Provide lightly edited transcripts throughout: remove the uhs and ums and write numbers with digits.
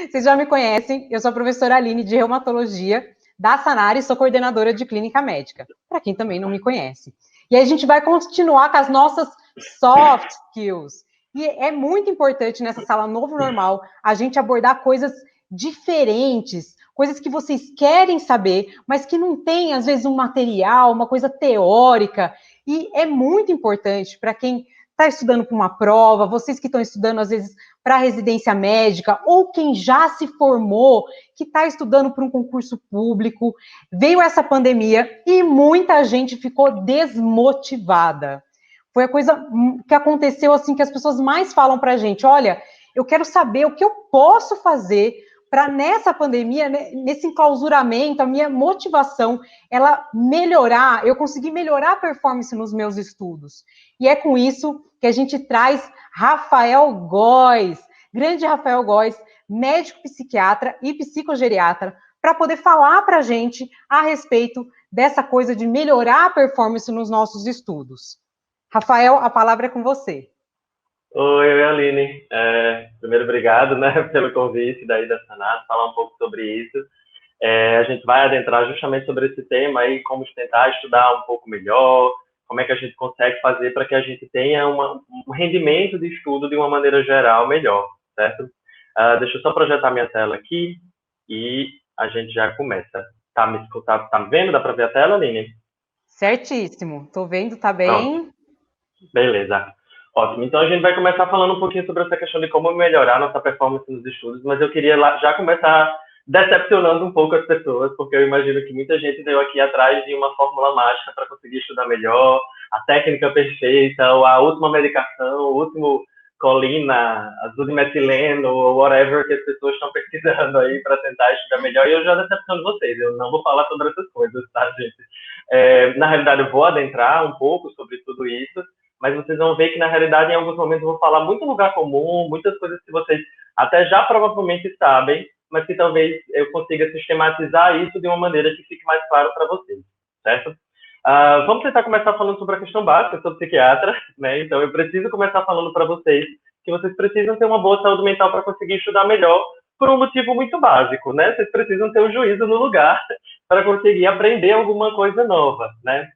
Vocês já me conhecem, eu sou a professora Aline de Reumatologia da Sanari e sou coordenadora de Clínica Médica, para quem também não me conhece. E aí a gente vai continuar com as nossas soft skills. E é muito importante nessa sala Novo Normal a gente abordar coisas diferentes, coisas que vocês querem saber, mas que não tem, às vezes, um material, uma coisa teórica. E é muito importante para quem está estudando para uma prova, vocês que estão estudando, às vezes, para residência médica, ou quem já se formou, que está estudando para um concurso público, veio essa pandemia e muita gente ficou desmotivada. Foi a coisa que aconteceu, assim, que as pessoas mais falam para a gente, olha, eu quero saber o que eu posso fazer para nessa pandemia, nesse enclausuramento, a minha motivação, ela melhorar, eu conseguir melhorar a performance nos meus estudos. E é com isso que a gente traz Rafael Góes, grande Rafael Góes, médico psiquiatra e psicogeriatra, para poder falar para a gente a respeito dessa coisa de melhorar a performance nos nossos estudos. Rafael, a palavra é com você. Oi, Aline. Primeiro, obrigado, né, pelo convite daí da Sanat, falar um pouco sobre isso. A gente vai adentrar justamente sobre esse tema aí, como tentar estudar um pouco melhor, como é que a gente consegue fazer para que a gente tenha um rendimento de estudo de uma maneira geral melhor, certo? Deixa eu só projetar minha tela aqui e a gente já começa. Tá me vendo? Dá para ver a tela, Aline? Certíssimo. Estou vendo, tá Pronto. bem? Beleza. Ótimo. Então a gente vai começar falando um pouquinho sobre essa questão de como melhorar nossa performance nos estudos, mas eu queria já começar decepcionando um pouco as pessoas, porque eu imagino que muita gente veio aqui atrás de uma fórmula mágica para conseguir estudar melhor, a técnica perfeita, ou a última medicação, o último colina, azul de metileno, ou whatever que as pessoas estão pesquisando aí para tentar estudar melhor, e eu já decepciono vocês, eu não vou falar sobre essas coisas, tá, gente? Na realidade, eu vou adentrar um pouco sobre tudo isso, mas vocês vão ver que, na realidade, em alguns momentos eu vou falar muito lugar comum, muitas coisas que vocês até já provavelmente sabem, mas que talvez eu consiga sistematizar isso de uma maneira que fique mais claro para vocês, certo? Vamos tentar começar falando sobre a questão básica. Eu sou psiquiatra, né? Então eu preciso começar falando para vocês que vocês precisam ter uma boa saúde mental para conseguir estudar melhor, por um motivo muito básico, né? Vocês precisam ter o juízo no lugar para conseguir aprender alguma coisa nova, né?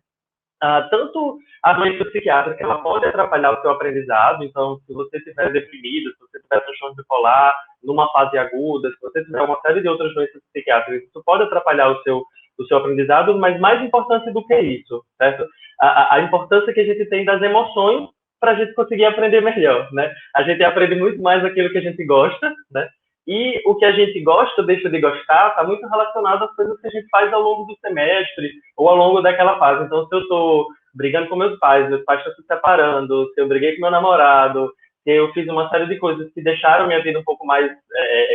Tanto a doença psiquiátrica, ela pode atrapalhar o seu aprendizado. Então, se você estiver deprimido, se você tiver transtorno bipolar numa fase aguda, se você tiver uma série de outras doenças psiquiátricas, isso pode atrapalhar o seu aprendizado, mas mais importante do que isso, certo? A importância que a gente tem das emoções para a gente conseguir aprender melhor, né? A gente aprende muito mais aquilo que a gente gosta, né? E o que a gente gosta ou deixa de gostar está muito relacionado às coisas que a gente faz ao longo do semestre ou ao longo daquela fase. Então, se eu estou brigando com meus pais estão se separando, se eu briguei com meu namorado, se eu fiz uma série de coisas que deixaram minha vida um pouco mais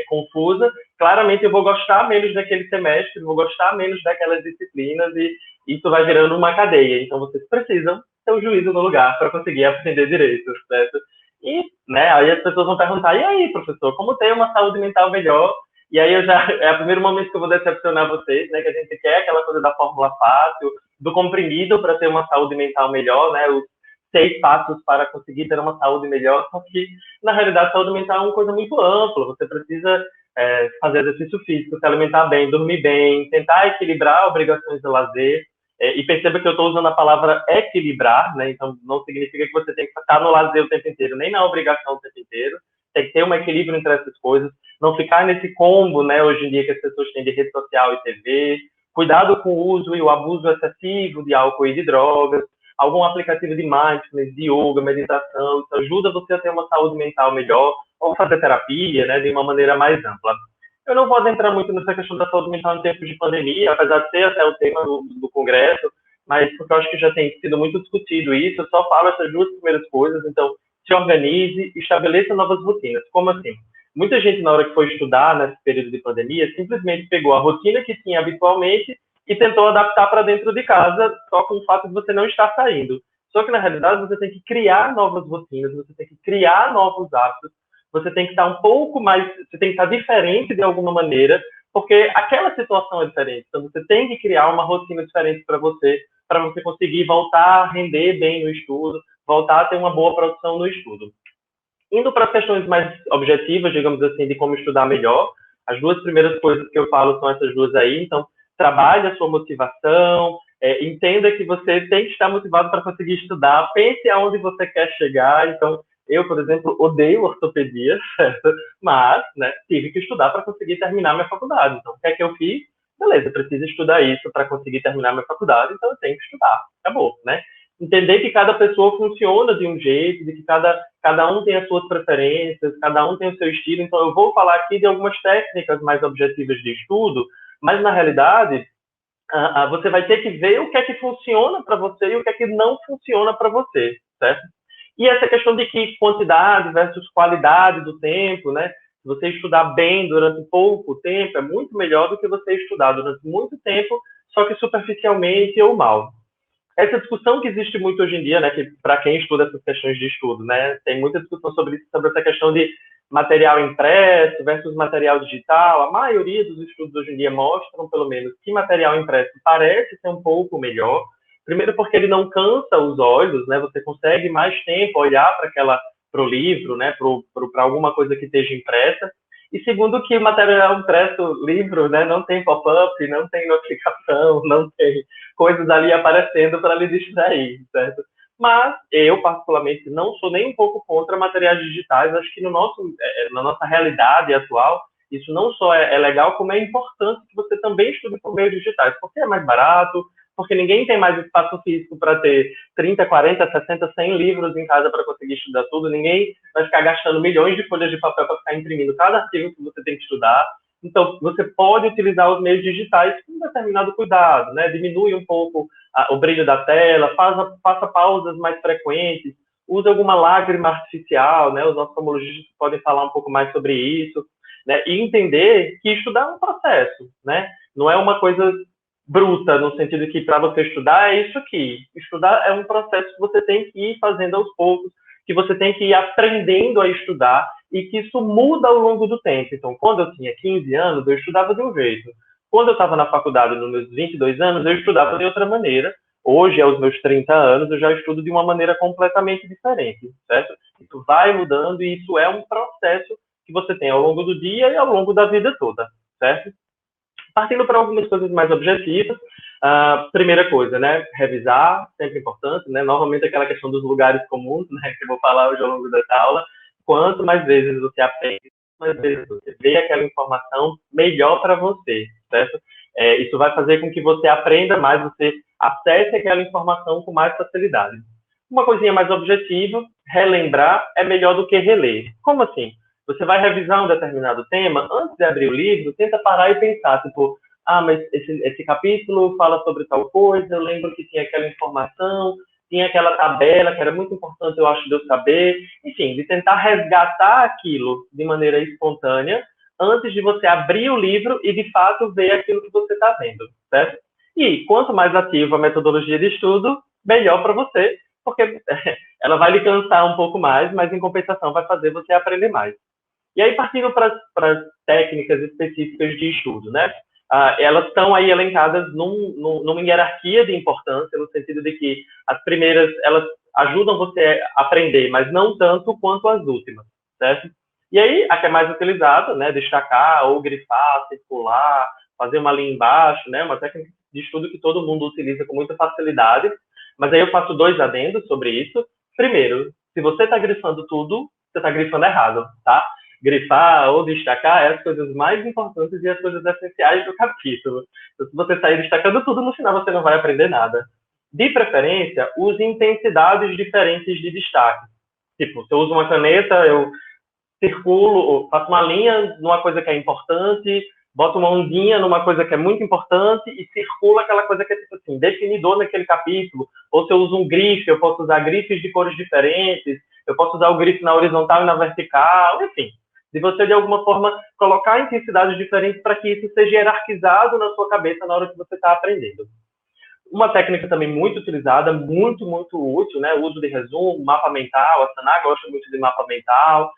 confusa, claramente eu vou gostar menos daquele semestre, vou gostar menos daquelas disciplinas e isso vai virando uma cadeia. Então, vocês precisam ter o juízo no lugar para conseguir aprender direito, certo? E, né, aí as pessoas vão perguntar, e aí, professor, como ter uma saúde mental melhor? E aí é o primeiro momento que eu vou decepcionar vocês, né, que a gente quer aquela coisa da fórmula fácil, do comprimido para ter uma saúde mental melhor, né, os 6 passos para conseguir ter uma saúde melhor, só que, na realidade, saúde mental é uma coisa muito ampla, você precisa fazer exercício físico, se alimentar bem, dormir bem, tentar equilibrar obrigações de lazer, e perceba que eu estou usando a palavra equilibrar, né? Então não significa que você tem que estar no lazer o tempo inteiro, nem na obrigação o tempo inteiro. Tem que ter um equilíbrio entre essas coisas, não ficar nesse combo, né? Hoje em dia que as pessoas têm de rede social e TV. Cuidado com o uso e o abuso excessivo de álcool e de drogas. Algum aplicativo de mindfulness, de yoga, meditação, isso ajuda você a ter uma saúde mental melhor, ou fazer terapia, né? De uma maneira mais ampla. Eu não vou adentrar muito nessa questão da saúde mental em tempos de pandemia, apesar de ser até o tema do Congresso, mas porque eu acho que já tem sido muito discutido isso, eu só falo essas duas primeiras coisas. Então, se organize, estabeleça novas rotinas. Como assim? Muita gente, na hora que foi estudar nesse período de pandemia, simplesmente pegou a rotina que tinha habitualmente e tentou adaptar para dentro de casa, só com o fato de você não estar saindo. Só que, na realidade, você tem que criar novas rotinas, você tem que criar novos hábitos, você tem que estar um pouco mais, você tem que estar diferente de alguma maneira, porque aquela situação é diferente. Então, você tem que criar uma rotina diferente para você conseguir voltar a render bem no estudo, voltar a ter uma boa produção no estudo. Indo para as questões mais objetivas, digamos assim, de como estudar melhor, as duas primeiras coisas que eu falo são essas duas aí. Então, trabalhe a sua motivação, entenda que você tem que estar motivado para conseguir estudar, pense aonde você quer chegar. Então, eu, por exemplo, odeio ortopedia, certo? Mas, né, tive que estudar para conseguir terminar minha faculdade. Então, o que é que eu fiz? Beleza, eu preciso estudar isso para conseguir terminar minha faculdade, então eu tenho que estudar. Acabou, né? Entender que cada pessoa funciona de um jeito, de que cada um tem as suas preferências, cada um tem o seu estilo. Então, eu vou falar aqui de algumas técnicas mais objetivas de estudo, mas, na realidade, você vai ter que ver o que é que funciona para você e o que é que não funciona para você, certo? E essa questão de que quantidade versus qualidade do tempo, né? Se você estudar bem durante pouco tempo, é muito melhor do que você estudar durante muito tempo, só que superficialmente ou mal. Essa discussão que existe muito hoje em dia, né, que para quem estuda essas questões de estudo, né, tem muita discussão sobre isso, sobre essa questão de material impresso versus material digital. A maioria dos estudos hoje em dia mostram, pelo menos, que material impresso parece ser um pouco melhor. Primeiro porque ele não cansa os olhos, né, você consegue mais tempo olhar para o livro, né, para alguma coisa que esteja impressa. E segundo que o material impresso, livro, né, não tem pop-up, não tem notificação, não tem coisas ali aparecendo para lhe distrair, certo? Mas eu, particularmente, não sou nem um pouco contra materiais digitais. Acho que na nossa realidade atual, isso não só é legal, como é importante que você também estude por meios digitais, porque é mais barato, porque ninguém tem mais espaço físico para ter 30, 40, 60, 100 livros em casa para conseguir estudar tudo. Ninguém vai ficar gastando milhões de folhas de papel para ficar imprimindo cada artigo que você tem que estudar. Então, você pode utilizar os meios digitais com determinado cuidado, né? Diminui um pouco o brilho da tela, faça pausas mais frequentes, use alguma lágrima artificial, né? Os oftalmologistas podem falar um pouco mais sobre isso, né? E entender que estudar é um processo, né? Não é uma coisa bruta, no sentido que para você estudar é isso aqui. Estudar é um processo que você tem que ir fazendo aos poucos, que você tem que ir aprendendo a estudar e que isso muda ao longo do tempo. Então, quando eu tinha 15 anos, eu estudava de um jeito. Quando eu estava na faculdade, nos meus 22 anos, eu estudava de outra maneira. Hoje, aos meus 30 anos, eu já estudo de uma maneira completamente diferente, certo? Isso vai mudando e isso é um processo que você tem ao longo do dia e ao longo da vida toda, certo? Partindo para algumas coisas mais objetivas, primeira coisa, né, revisar, sempre importante, né, novamente aquela questão dos lugares comuns, né, que eu vou falar hoje ao longo dessa aula. Quanto mais vezes você aprende, mais vezes você vê aquela informação, melhor para você, certo? Isso vai fazer com que você aprenda mais, você acesse aquela informação com mais facilidade. Uma coisinha mais objetiva, relembrar é melhor do que reler. Como assim? Você vai revisar um determinado tema, antes de abrir o livro, tenta parar e pensar, tipo, mas esse capítulo fala sobre tal coisa, eu lembro que tinha aquela informação, tinha aquela tabela que era muito importante, eu acho, de eu saber. Enfim, de tentar resgatar aquilo de maneira espontânea, antes de você abrir o livro e, de fato, ver aquilo que você está vendo, certo? E quanto mais ativa a metodologia de estudo, melhor para você, porque ela vai lhe cansar um pouco mais, mas, em compensação, vai fazer você aprender mais. E aí, partindo para as técnicas específicas de estudo, né? Elas estão aí elencadas numa hierarquia de importância, no sentido de que as primeiras, elas ajudam você a aprender, mas não tanto quanto as últimas, certo? E aí, a que é mais utilizada, né? Destacar ou grifar, circular, fazer uma linha embaixo, né? Uma técnica de estudo que todo mundo utiliza com muita facilidade, mas aí eu faço 2 adendos sobre isso. Primeiro, se você está grifando tudo, você está grifando errado, tá? Grifar ou destacar é as coisas mais importantes e as coisas essenciais do capítulo. Então, se você sair destacando tudo, no final você não vai aprender nada. De preferência, use intensidades diferentes de destaque. Tipo, se eu uso uma caneta, eu circulo, faço uma linha numa coisa que é importante, boto uma ondinha numa coisa que é muito importante e circulo aquela coisa que é, tipo assim, definidor naquele capítulo. Ou se eu uso um grife, eu posso usar grifes de cores diferentes, eu posso usar o grife na horizontal e na vertical, enfim. De você, de alguma forma, colocar intensidades diferentes para que isso seja hierarquizado na sua cabeça na hora que você está aprendendo. Uma técnica também muito utilizada, muito, muito útil, né? O uso de resumo, mapa mental. A Saná gosta muito de mapa mental.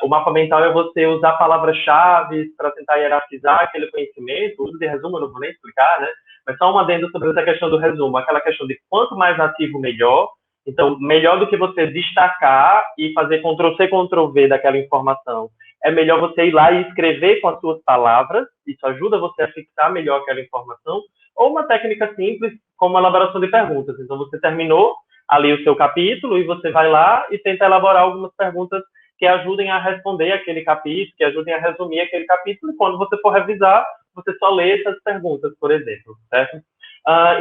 O mapa mental é você usar palavras-chave para tentar hierarquizar aquele conhecimento. O uso de resumo eu não vou nem explicar, né? Mas só um adendo sobre essa questão do resumo. Aquela questão de quanto mais ativo, melhor. Então, melhor do que você destacar e fazer Ctrl+C, Ctrl+V daquela informação, é melhor você ir lá e escrever com as suas palavras, isso ajuda você a fixar melhor aquela informação, ou uma técnica simples, como a elaboração de perguntas. Então, você terminou ali o seu capítulo e você vai lá e tenta elaborar algumas perguntas que ajudem a responder aquele capítulo, que ajudem a resumir aquele capítulo, e quando você for revisar, você só lê essas perguntas, por exemplo, certo?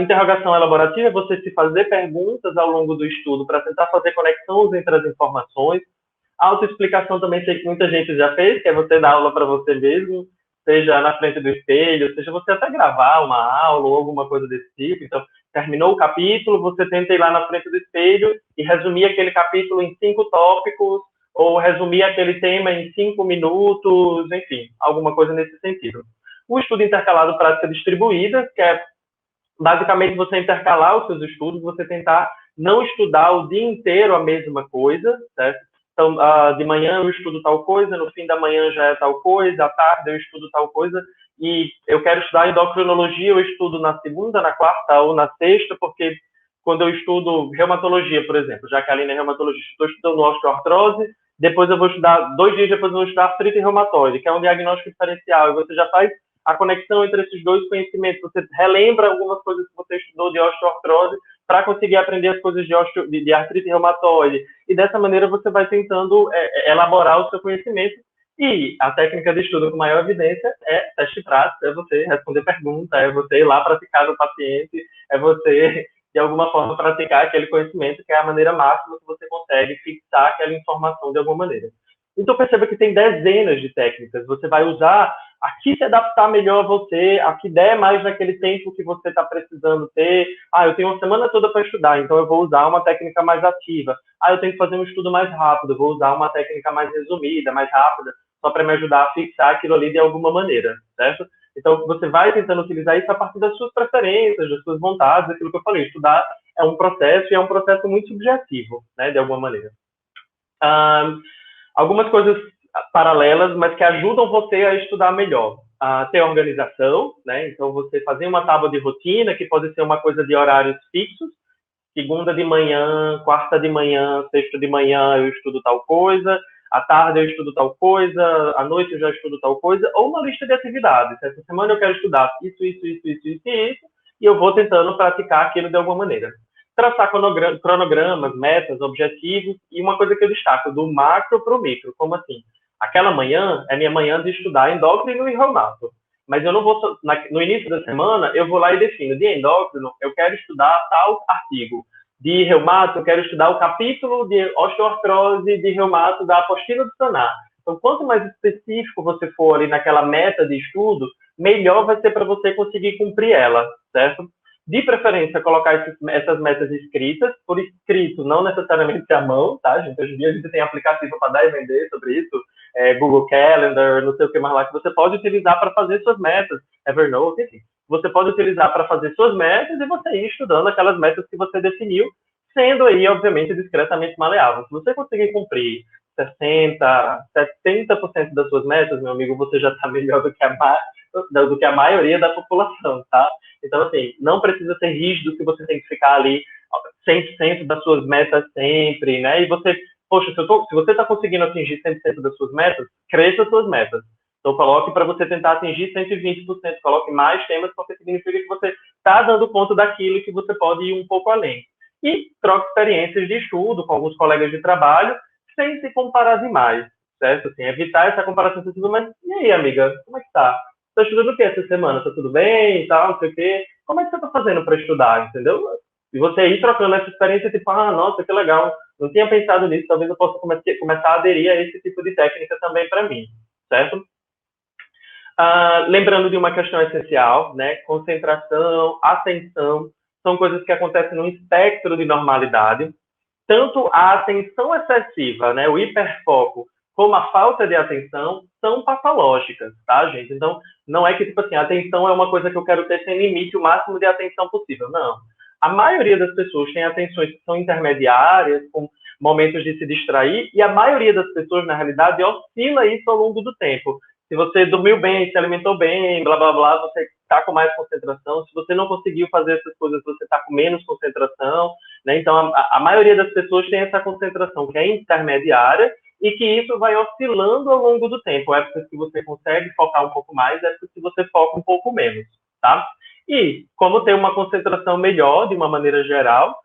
Interrogação elaborativa é você se fazer perguntas ao longo do estudo para tentar fazer conexões entre as informações. Autoexplicação também sei que muita gente já fez, que é você dar aula para você mesmo, seja na frente do espelho, seja você até gravar uma aula ou alguma coisa desse tipo. Então, terminou o capítulo, você tenta ir lá na frente do espelho e resumir aquele capítulo em 5 tópicos, ou resumir aquele tema em 5 minutos, enfim, alguma coisa nesse sentido. O estudo intercalado prática distribuída, que é basicamente você intercalar os seus estudos, você tentar não estudar o dia inteiro a mesma coisa, certo? Então, de manhã eu estudo tal coisa, no fim da manhã já é tal coisa, à tarde eu estudo tal coisa, e eu quero estudar endocrinologia, eu estudo na segunda, na quarta ou na sexta, porque quando eu estudo reumatologia, por exemplo, já que a Aline é reumatologista, estou estudando osteoartrose, depois eu vou estudar, 2 dias depois eu vou estudar artrite reumatoide, que é um diagnóstico diferencial, e você já faz a conexão entre esses dois conhecimentos, você relembra algumas coisas que você estudou de osteoartrose para conseguir aprender as coisas de artrite reumatoide, e dessa maneira você vai tentando elaborar o seu conhecimento. E a técnica de estudo com maior evidência é teste prático, é você responder pergunta, é você ir lá praticar no paciente, é você, de alguma forma, praticar aquele conhecimento, que é a maneira máxima que você consegue fixar aquela informação de alguma maneira. Então, perceba que tem dezenas de técnicas. Você vai usar a que se adaptar melhor a você, a que der mais naquele tempo que você está precisando ter. Eu tenho uma semana toda para estudar, então eu vou usar uma técnica mais ativa. Eu tenho que fazer um estudo mais rápido, eu vou usar uma técnica mais resumida, mais rápida, só para me ajudar a fixar aquilo ali de alguma maneira, certo? Então, você vai tentando utilizar isso a partir das suas preferências, das suas vontades, aquilo que eu falei. Estudar é um processo, e é um processo muito subjetivo, né, de alguma maneira. Algumas coisas paralelas, mas que ajudam você a estudar melhor. Ter organização, né? Então, você fazer uma tábua de rotina, que pode ser uma coisa de horários fixos. Segunda de manhã, quarta de manhã, sexta de manhã eu estudo tal coisa, à tarde eu estudo tal coisa, à noite eu já estudo tal coisa, ou uma lista de atividades. Essa semana eu quero estudar isso, e eu vou tentando praticar aquilo de alguma maneira. Traçar cronogramas, metas, objetivos, e uma coisa que eu destaco, do macro para o micro. Como assim? Aquela manhã é minha manhã de estudar endócrino e reumato. Mas eu não vou, no início da semana, eu vou lá e defino, de endócrino, eu quero estudar tal artigo. De reumato, eu quero estudar o capítulo de osteoartrose de reumato da apostila do Sanar. Então, quanto mais específico você for ali naquela meta de estudo, melhor vai ser para você conseguir cumprir ela, certo? De preferência, colocar essas metas escritas, por escrito, não necessariamente à mão, tá, gente? Hoje em dia a gente tem aplicativo para dar e vender sobre isso, Google Calendar, não sei o que mais lá, que você pode utilizar para fazer suas metas, Evernote, enfim. Você pode utilizar para fazer suas metas e você ir estudando aquelas metas que você definiu, sendo aí, obviamente, discretamente maleável. Se você conseguir cumprir 60%, 70% das suas metas, meu amigo, você já está melhor do que a maioria da população, tá? Então, assim, não precisa ser rígido que você tem que ficar ali 100% das suas metas sempre, né? E você, poxa, se você está conseguindo atingir 100% das suas metas, cresça as suas metas. Então, coloque para você tentar atingir 120%, coloque mais temas, porque significa que você está dando conta daquilo e que você pode ir um pouco além. E troque experiências de estudo com alguns colegas de trabalho, sem se comparar demais, certo? Assim, evitar essa comparação excessiva, mas e aí, amiga, como é que tá? Tá estudando o que essa semana? Tá tudo bem e tal, não sei o quê? Como é que você tá fazendo para estudar, entendeu? E você ir trocando essa experiência, tipo, nossa, que legal, não tinha pensado nisso, talvez eu possa começar a aderir a esse tipo de técnica também para mim, certo? Lembrando de uma questão essencial, né? Concentração, atenção, são coisas que acontecem num espectro de normalidade. Tanto a atenção excessiva, né, o hiperfoco, como a falta de atenção, são patológicas, tá, gente? Então, não é que, tipo assim, a atenção é uma coisa que eu quero ter sem limite, o máximo de atenção possível. Não. A maioria das pessoas tem atenções que são intermediárias, com momentos de se distrair, e a maioria das pessoas, na realidade, oscila isso ao longo do tempo. Se você dormiu bem, se alimentou bem, blá, blá, blá, você está com mais concentração. Se você não conseguiu fazer essas coisas, você está com menos concentração, né? Então, a maioria das pessoas tem essa concentração que é intermediária e que isso vai oscilando ao longo do tempo. Épocas que você consegue focar um pouco mais, épocas que você foca um pouco menos, tá? E como ter uma concentração melhor, de uma maneira geral,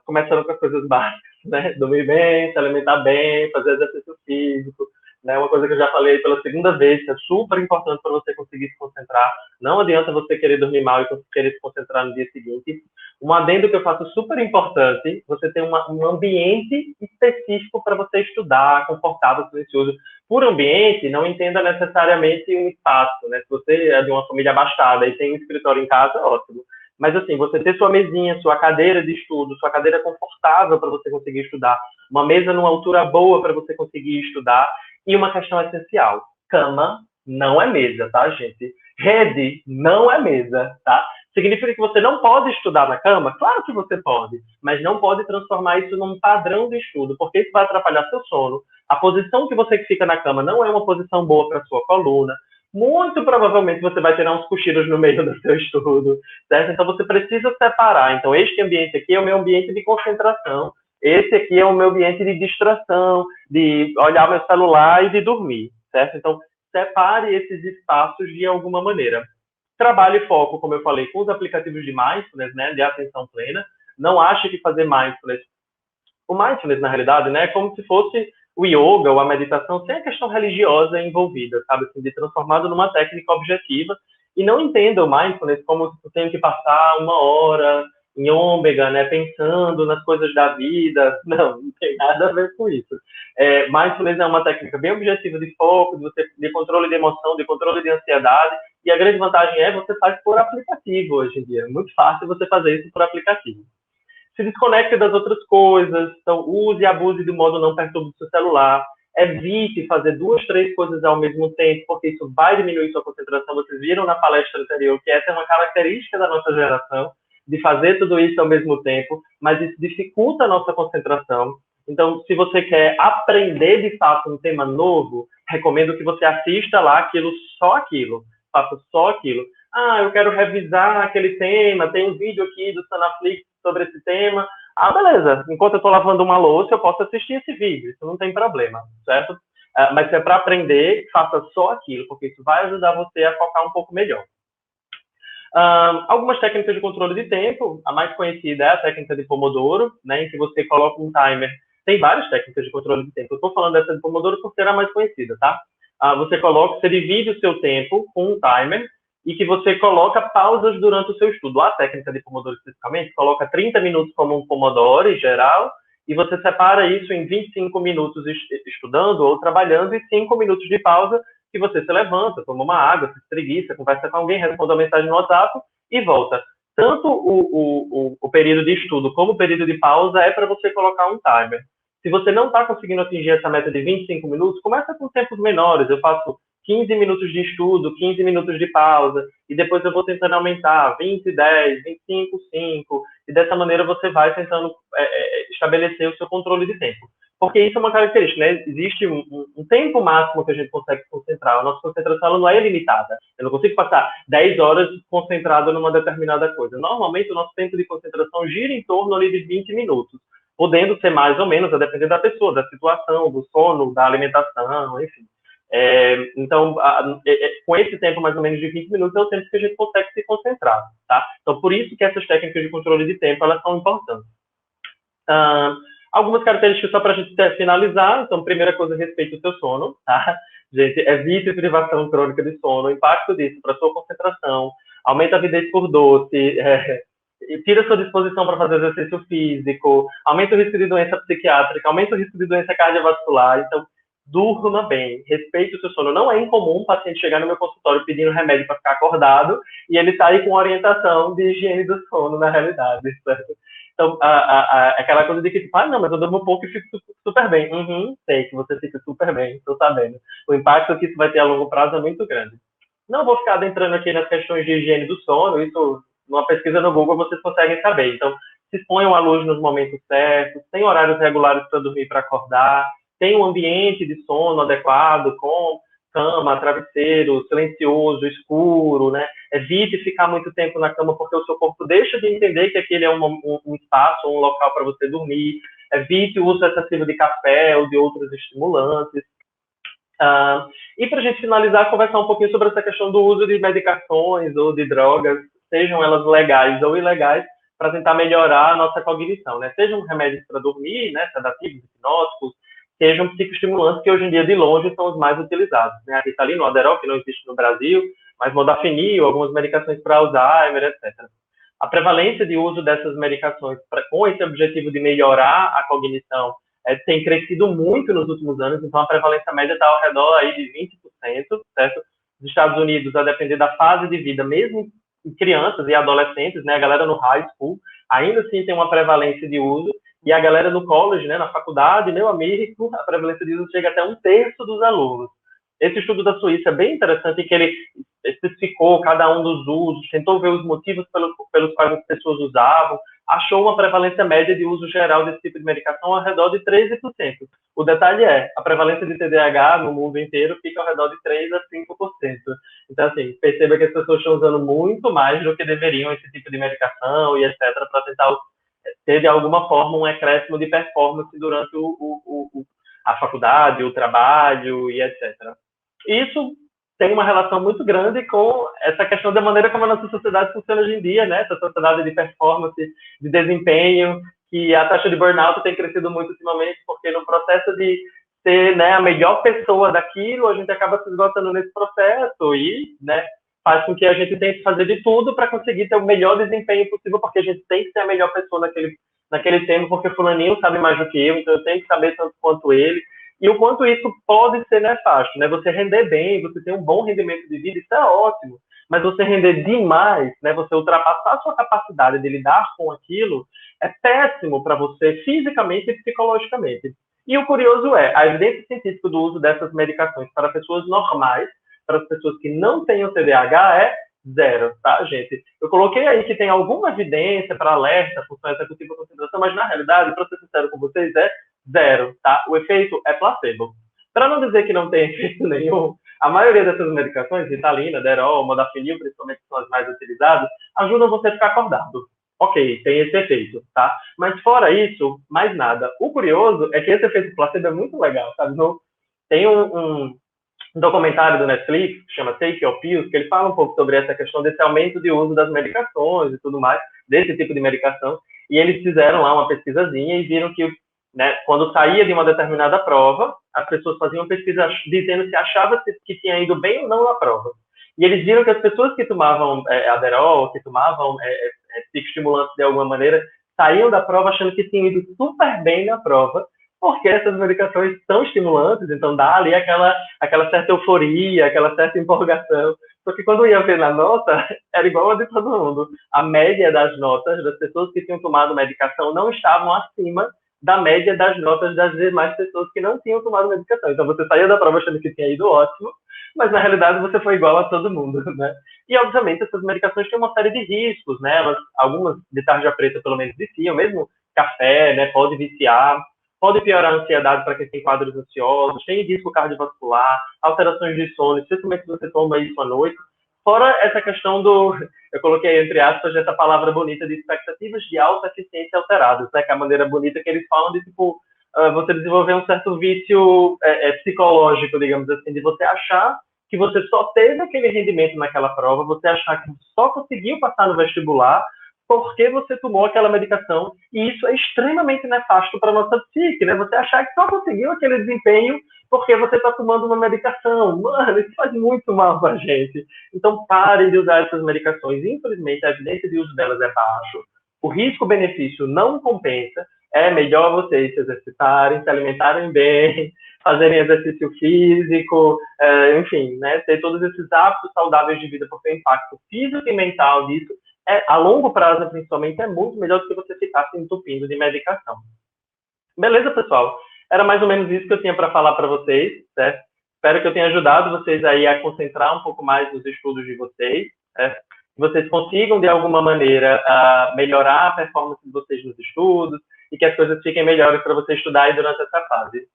começando com as coisas básicas, né? Dormir bem, se alimentar bem, fazer exercício físico, né? Uma coisa que eu já falei pela segunda vez, que é super importante para você conseguir se concentrar. Não adianta você querer dormir mal e querer se concentrar no dia seguinte. Um adendo que eu faço super importante, você tem um ambiente específico para você estudar, confortável, silencioso. Por ambiente, não entenda necessariamente um espaço, né? Se você é de uma família abastada e tem um escritório em casa, ótimo. Mas, assim, você ter sua mesinha, sua cadeira de estudo, sua cadeira confortável para você conseguir estudar, uma mesa numa altura boa para você conseguir estudar, e uma questão essencial: cama não é mesa, tá, gente? Rede não é mesa, tá? Significa que você não pode estudar na cama? Claro que você pode, mas não pode transformar isso num padrão de estudo, porque isso vai atrapalhar seu sono. A posição que você fica na cama não é uma posição boa para sua coluna. Muito provavelmente você vai ter uns cochilos no meio do seu estudo, certo? Então você precisa separar. Então este ambiente aqui é o meu ambiente de concentração, esse aqui é o meu ambiente de distração, de olhar meu celular e de dormir, certo? Então separe esses espaços de alguma maneira. Trabalhe e foco, como eu falei, com os aplicativos de mindfulness, né, de atenção plena. Não ache que fazer mindfulness, o mindfulness na realidade, né, é como se fosse o yoga ou a meditação sem a questão religiosa envolvida, sabe, assim, de transformado numa técnica objetiva. E não entenda o mindfulness como se tu tem que passar uma hora em ômega, né, pensando nas coisas da vida. Não tem nada a ver com isso. Mindfulness é uma técnica bem objetiva de foco, de controle de emoção, de controle de ansiedade. E a grande vantagem é você faz por aplicativo hoje em dia. É muito fácil você fazer isso por aplicativo. Se desconecte das outras coisas, então use e abuse do modo não perturbe do seu celular. Evite fazer 2, 3 coisas ao mesmo tempo, porque isso vai diminuir sua concentração. Vocês viram na palestra anterior que essa é uma característica da nossa geração, de fazer tudo isso ao mesmo tempo, mas isso dificulta a nossa concentração. Então, se você quer aprender de fato um tema novo, recomendo que você assista lá só aquilo, faça só aquilo. Eu quero revisar aquele tema, tem um vídeo aqui do Sanaflix sobre esse tema. Beleza, enquanto eu estou lavando uma louça, eu posso assistir esse vídeo, isso não tem problema, certo? Mas se é para aprender, faça só aquilo, porque isso vai ajudar você a focar um pouco melhor. Algumas técnicas de controle de tempo, a mais conhecida é a técnica de Pomodoro, né, em que você coloca um timer. Tem várias técnicas de controle de tempo, eu estou falando dessa de Pomodoro porque era a mais conhecida, tá? Você divide o seu tempo com um timer, e que você coloca pausas durante o seu estudo. A técnica de Pomodoro, especificamente, coloca 30 minutos como um Pomodoro, em geral, e você separa isso em 25 minutos estudando ou trabalhando e 5 minutos de pausa, que você se levanta, toma uma água, se espreguiça, conversa com alguém, responde uma mensagem no WhatsApp e volta. Tanto o período de estudo como o período de pausa é para você colocar um timer. Se você não está conseguindo atingir essa meta de 25 minutos, começa com tempos menores. Eu faço 15 minutos de estudo, 15 minutos de pausa, e depois eu vou tentando aumentar 20, 10, 25, 5, e dessa maneira você vai tentando estabelecer o seu controle de tempo. Porque isso é uma característica, né? Existe um tempo máximo que a gente consegue se concentrar. A nossa concentração ela não é ilimitada. Eu não consigo passar 10 horas concentrado numa determinada coisa. Normalmente, o nosso tempo de concentração gira em torno ali de 20 minutos, podendo ser mais ou menos, a depender da pessoa, da situação, do sono, da alimentação, enfim. Então, com esse tempo mais ou menos de 20 minutos é o tempo que a gente consegue se concentrar, tá? Então, por isso que essas técnicas de controle de tempo, elas são importantes. Algumas características só para a gente finalizar. Então, primeira coisa, respeite o seu sono, tá? Gente, evite privação crônica de sono, o impacto disso para a sua concentração, aumenta a avidez por doce, tira a sua disposição para fazer exercício físico, aumenta o risco de doença psiquiátrica, aumenta o risco de doença cardiovascular. Então, durma bem, respeite o seu sono. Não é incomum um paciente chegar no meu consultório pedindo remédio para ficar acordado e ele sair com orientação de higiene do sono, na realidade, certo? Então, aquela coisa de que, tipo, não, mas eu durmo pouco e fico super bem. Sei que você fica super bem, estou sabendo. O impacto que isso vai ter a longo prazo é muito grande. Não vou ficar adentrando aqui nas questões de higiene do sono, isso, numa pesquisa no Google, vocês conseguem saber. Então, se exponham à luz nos momentos certos, tem horários regulares para dormir e para acordar, tem um ambiente de sono adequado, com cama, travesseiro, silencioso, escuro, né? Evite ficar muito tempo na cama, porque o seu corpo deixa de entender que aquele é um espaço, um local para você dormir. Evite o uso excessivo de café ou de outros estimulantes. E para a gente finalizar, conversar um pouquinho sobre essa questão do uso de medicações ou de drogas, sejam elas legais ou ilegais, para tentar melhorar a nossa cognição, né? Sejam remédios para dormir, né, sedativos, hipnóticos, sejam psicoestimulantes, que hoje em dia, de longe, são os mais utilizados, né? A Ritalina, o Adderall, que não existe no Brasil, mas modafinil, algumas medicações para Alzheimer, etc. A prevalência de uso dessas medicações com esse objetivo de melhorar a cognição tem crescido muito nos últimos anos, então a prevalência média está ao redor aí de 20%, certo? Nos Estados Unidos, a depender da fase de vida, mesmo em crianças e adolescentes, né, a galera no high school, ainda assim tem uma prevalência de uso, e a galera no college, né, na faculdade, meu amigo, a prevalência de uso chega até 1/3 dos alunos. Esse estudo da Suíça é bem interessante, que ele especificou cada um dos usos, tentou ver os motivos pelos quais as pessoas usavam, achou uma prevalência média de uso geral desse tipo de medicação ao redor de 13%. O detalhe é, a prevalência de TDAH no mundo inteiro fica ao redor de 3 a 5%. Então, assim, perceba que as pessoas estão usando muito mais do que deveriam esse tipo de medicação e etc. para tentar ter, de alguma forma, um acréscimo de performance durante a faculdade, o trabalho e etc. Isso tem uma relação muito grande com essa questão da maneira como a nossa sociedade funciona hoje em dia, né? Essa sociedade de performance, de desempenho, que a taxa de burnout tem crescido muito ultimamente, porque no processo de ser, né, a melhor pessoa daquilo, a gente acaba se esgotando nesse processo e, né, faz com que a gente tenha que fazer de tudo para conseguir ter o melhor desempenho possível, porque a gente tem que ser a melhor pessoa naquele tema, porque fulaninho sabe mais do que eu, então eu tenho que saber tanto quanto ele. E o quanto isso pode ser nefasto, né? Você render bem, você ter um bom rendimento de vida, isso é ótimo. Mas você render demais, né? Você ultrapassar a sua capacidade de lidar com aquilo, é péssimo para você fisicamente e psicologicamente. E o curioso é, a evidência científica do uso dessas medicações para pessoas normais, para as pessoas que não têm o TDAH, é zero, tá, gente? Eu coloquei aí que tem alguma evidência para alerta, função executiva, concentração, mas na realidade, para ser sincero com vocês, é zero, tá? O efeito é placebo. Para não dizer que não tem efeito nenhum, a maioria dessas medicações, Ritalina, Adderall, Modafinil, principalmente são as mais utilizadas, ajudam você a ficar acordado. Ok, tem esse efeito, tá? Mas fora isso, mais nada. O curioso é que esse efeito placebo é muito legal, sabe? Tem um documentário do Netflix, que chama Take Your Pills, que ele fala um pouco sobre essa questão desse aumento de uso das medicações e tudo mais, desse tipo de medicação, e eles fizeram lá uma pesquisazinha e viram que, né, quando saía de uma determinada prova, as pessoas faziam pesquisa dizendo se achava que tinha ido bem ou não na prova. E eles viram que as pessoas que tomavam Adderall, que tomavam psicoestimulantes de alguma maneira, saíam da prova achando que tinham ido super bem na prova, porque essas medicações são estimulantes, então dá ali aquela certa euforia, aquela certa empolgação. Só que quando ia ver na nota, era igual a de todo mundo. A média das notas das pessoas que tinham tomado medicação não estavam acima da média das notas das demais pessoas que não tinham tomado medicação. Então você saía da prova achando que tinha ido ótimo, mas na realidade você foi igual a todo mundo, né? E obviamente essas medicações têm uma série de riscos, né? Algumas de tarja preta pelo menos viciam, mesmo café, né? Pode viciar. Pode piorar a ansiedade para quem tem quadros ansiosos, tem risco cardiovascular, alterações de sono, especialmente se você toma isso à noite. Fora essa questão eu coloquei entre aspas essa palavra bonita de expectativas de alta eficiência alteradas, né? Que é a maneira bonita que eles falam de, tipo, você desenvolver um certo vício psicológico, digamos assim, de você achar que você só teve aquele rendimento naquela prova, você achar que só conseguiu passar no vestibular porque você tomou aquela medicação, e isso é extremamente nefasto para a nossa psique, né? Você achar que só conseguiu aquele desempenho porque você está tomando uma medicação. Mano, isso faz muito mal para a gente. Então, parem de usar essas medicações. Infelizmente, a evidência de uso delas é baixo. O risco-benefício não compensa. É melhor vocês se exercitarem, se alimentarem bem, fazerem exercício físico, enfim, né? Ter todos esses hábitos saudáveis de vida, porque o impacto físico e mental disso a longo prazo, principalmente, é muito melhor do que você ficar se entupindo de medicação. Beleza, pessoal? Era mais ou menos isso que eu tinha para falar para vocês, certo? Espero que eu tenha ajudado vocês aí a concentrar um pouco mais nos estudos de vocês, certo? Que vocês consigam, de alguma maneira, melhorar a performance de vocês nos estudos e que as coisas fiquem melhores para você estudar aí durante essa fase.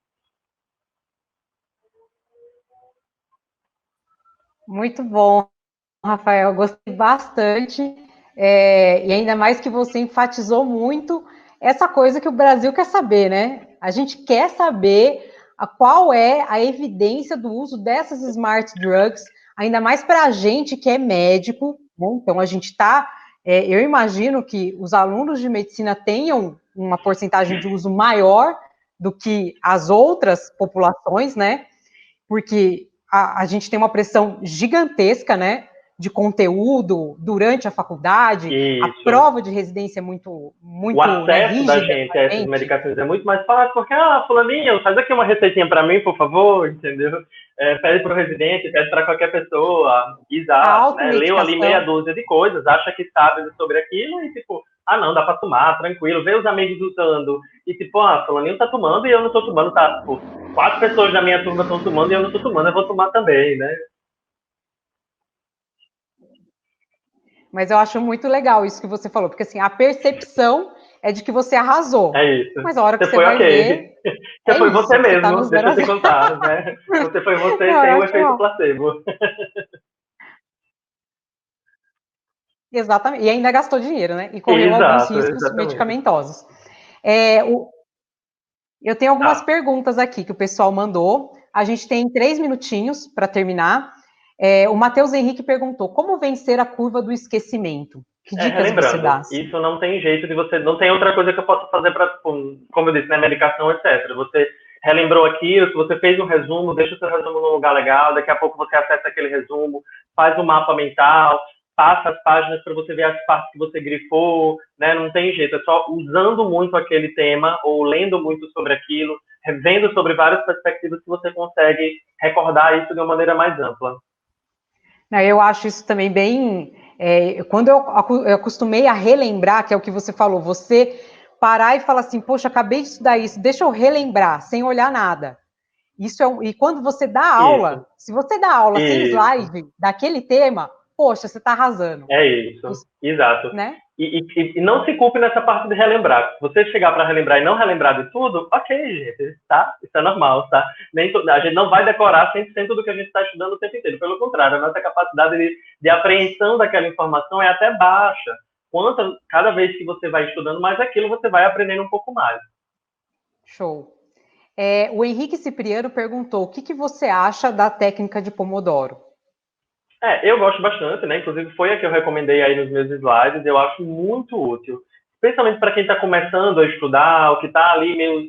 Muito bom, Rafael, gostei bastante, e ainda mais que você enfatizou muito essa coisa que o Brasil quer saber, né? A gente quer saber qual é a evidência do uso dessas smart drugs, ainda mais para a gente que é médico, né? Então a gente está, eu imagino que os alunos de medicina tenham uma porcentagem de uso maior do que as outras populações, né? Porque a gente tem uma pressão gigantesca, né, de conteúdo durante a faculdade, a Isso. prova de residência é O muito, né, acesso da rígida gente pra a essas gente. medicações é muito mais fácil, porque, fulaninho, faz aqui uma receitinha para mim, por favor, entendeu? Pede para o residente, pede para qualquer pessoa, A exato, né? Leu ali meia automedicação, dúzia de coisas, acha que sabe sobre aquilo e, tipo, não, dá para tomar, tranquilo, vê os amigos usando, e tipo, fulaninho tá tomando e eu não tô tomando, tá, tipo, 4 pessoas da minha turma estão tomando e eu não tô tomando, eu vou tomar também, né? mas eu acho muito legal isso que você falou, porque assim, a percepção é de que você arrasou, É isso. mas a hora que Você você foi vai ok. ver, Você é foi você isso, você está no mesmo, deixa zero a eu te zero. contar, né? Você foi você Não, sem eu o acho efeito ótimo. placebo. Exatamente, e ainda gastou dinheiro, né, e correu alguns Exato, riscos exatamente. medicamentosos. É, eu tenho algumas Tá. perguntas aqui que o pessoal mandou. A gente tem 3 minutinhos para terminar. O Matheus Henrique perguntou: como vencer a curva do esquecimento? Que dicas você dá? Relembrando, isso não tem jeito de você, não tem outra coisa que eu possa fazer para, como eu disse, né, medicação, etc. Você relembrou aquilo, se você fez um resumo, deixa o seu resumo num lugar legal, daqui a pouco você acessa aquele resumo, faz um mapa mental, passa as páginas para você ver as partes que você grifou, né? Não tem jeito, é só usando muito aquele tema ou lendo muito sobre aquilo, revendo sobre várias perspectivas que você consegue recordar isso de uma maneira mais ampla. Eu acho isso também bem. Quando eu acostumei a relembrar, que é o que você falou, você parar e falar assim, poxa, acabei de estudar isso, deixa eu relembrar, sem olhar nada. E quando você dá Isso, aula, se você dá aula sem isso. slide daquele tema, poxa, você está arrasando. É isso, Isso, exato. né? E não se culpe nessa parte de relembrar. Se você chegar para relembrar e não relembrar de tudo, ok, gente, tá? Isso é normal, tá? A gente não vai decorar 100% do que a gente está estudando o tempo inteiro. Pelo contrário, a nossa capacidade de apreensão daquela informação é até baixa. Cada vez que você vai estudando mais aquilo, você vai aprendendo um pouco mais. Show. O Henrique Cipriano perguntou: o que você acha da técnica de Pomodoro? Eu gosto bastante, né? Inclusive foi a que eu recomendei aí nos meus slides. Eu acho muito útil, especialmente para quem está começando a estudar, ou que está ali meio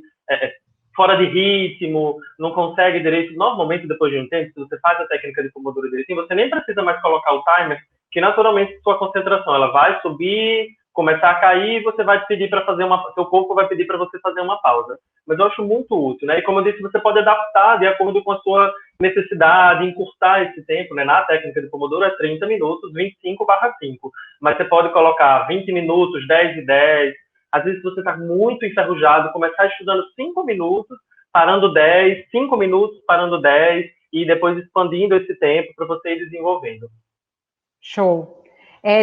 fora de ritmo, não consegue direito. Normalmente, depois de um tempo, se você faz a técnica de Pomodoro direitinho, você nem precisa mais colocar o timer, que naturalmente sua concentração ela vai subir, começar a cair, você vai pedir para fazer seu corpo vai pedir para você fazer uma pausa. Mas eu acho muito útil, né? E como eu disse, você pode adaptar de acordo com a sua necessidade, encurtar esse tempo, né? Na técnica de Pomodoro é 30 minutos, 25/5. Mas você pode colocar 20 minutos, 10 e 10. Às vezes, se você está muito enferrujado, começar estudando 5 minutos, parando 10, 5 minutos, parando 10, e depois expandindo esse tempo para você ir desenvolvendo. Show.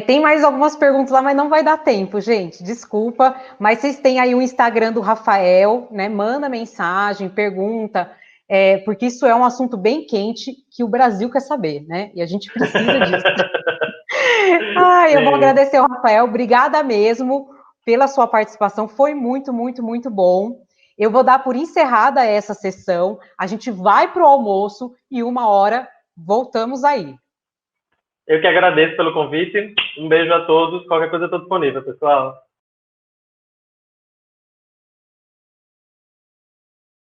Tem mais algumas perguntas lá, mas não vai dar tempo, gente. Desculpa, mas vocês têm aí o Instagram do Rafael, né? Manda mensagem, pergunta, porque isso é um assunto bem quente que o Brasil quer saber, né? E a gente precisa disso. Eu vou Sim. agradecer ao Rafael, obrigada mesmo pela sua participação, foi muito, muito, muito bom. Eu vou dar por encerrada essa sessão, a gente vai para o almoço e 1 hora voltamos aí. Eu que agradeço pelo convite. Um beijo a todos. Qualquer coisa eu estou disponível, pessoal.